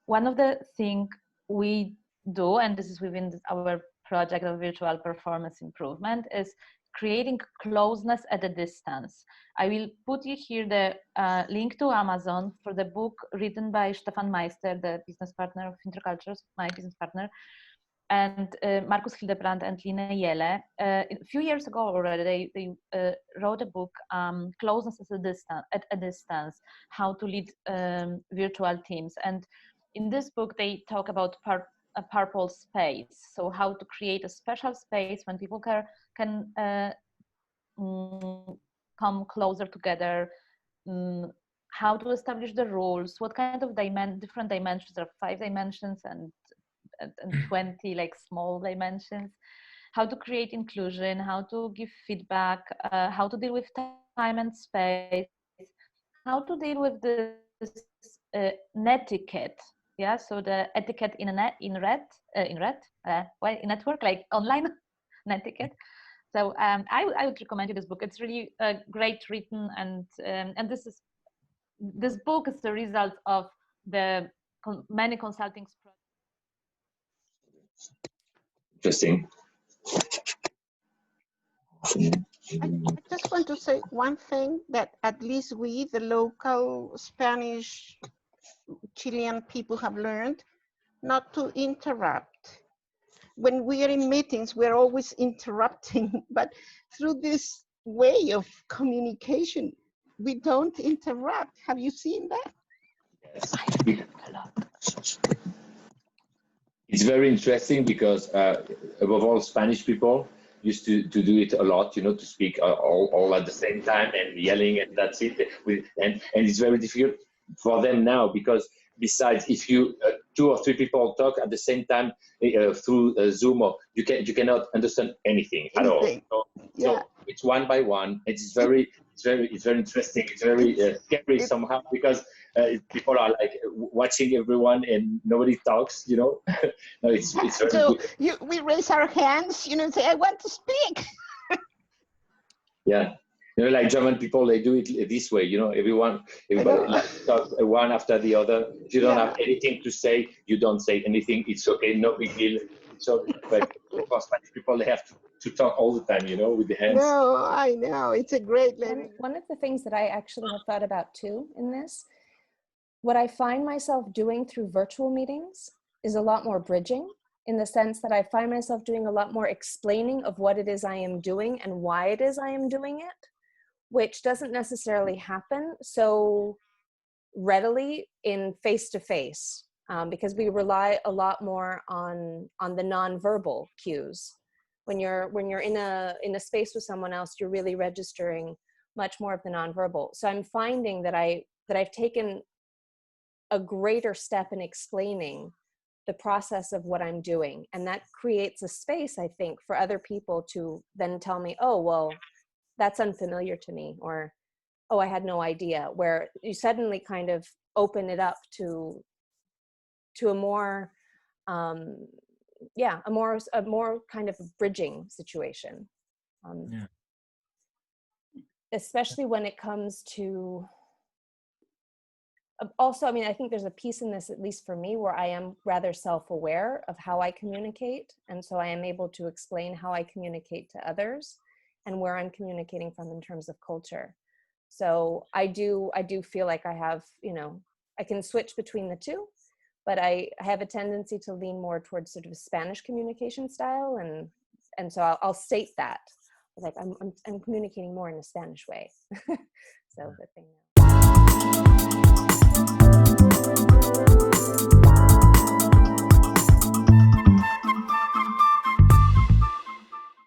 One of the things we do, and this is within our project of virtual performance improvement, is creating closeness at a distance. I will put you here the link to Amazon for the book written by Stefan Meister, the business partner of Interculturals, my business partner, and Markus Hildebrand and Line Jelle. A few years ago already, they wrote a book, Closeness at a Distance, How to Lead Virtual Teams. And in this book, they talk about a purple space. So how to create a special space when people can come closer together, how to establish the rules, what kind of different dimensions. There are 5 dimensions and 20 like small dimensions, how to create inclusion, how to give feedback, how to deal with time and space, how to deal with this netiquette. Yeah, so the etiquette in network, like online netiquette. So I would recommend you this book. It's really great written, and this book is the result of the many consulting projects. Interesting. I just want to say one thing, that at least we, the local Spanish Chilean people, have learned not to interrupt. When we are in meetings, we're always interrupting, but through this way of communication, we don't interrupt. Have you seen that? Yes. It's very interesting because above all, Spanish people used to do it a lot, you know, to speak all at the same time and yelling, and that's it. And it's very difficult for them now, because besides, if you 2 or 3 people talk at the same time through Zoom, or you cannot understand anything at all. So it's one by one. It's very interesting. It's very scary somehow, because people are like watching everyone and nobody talks, you know. No, it's very so good. we raise our hands, you know, and say, I want to speak. Yeah. You know, like German people, they do it this way, you know, everybody like talks one after the other. If you don't have anything to say, you don't say anything. It's okay, no big deal. So, but for Spanish people, they have to talk all the time, you know, with the hands. No, I know. It's a great learning. One of the things that I actually have thought about too in this, what I find myself doing through virtual meetings is a lot more bridging, in the sense that I find myself doing a lot more explaining of what it is I am doing and why it is I am doing it, which doesn't necessarily happen so readily in face-to-face, because we rely a lot more on the nonverbal cues. When you're in a space with someone else, you're really registering much more of the nonverbal. So I'm finding that I've taken a greater step in explaining the process of what I'm doing, and that creates a space, I think, for other people to then tell me, oh, well, that's unfamiliar to me, or, oh, I had no idea, where you suddenly kind of open it up to a more, a more kind of bridging situation. Especially when it comes to, also, I mean, I think there's a piece in this, at least for me, where I am rather self-aware of how I communicate. And so I am able to explain how I communicate to others and where I'm communicating from in terms of culture. So I do feel like I have, you know, I can switch between the two, but I have a tendency to lean more towards sort of a Spanish communication style. And so I'll state that, like I'm communicating more in a Spanish way. So the thing.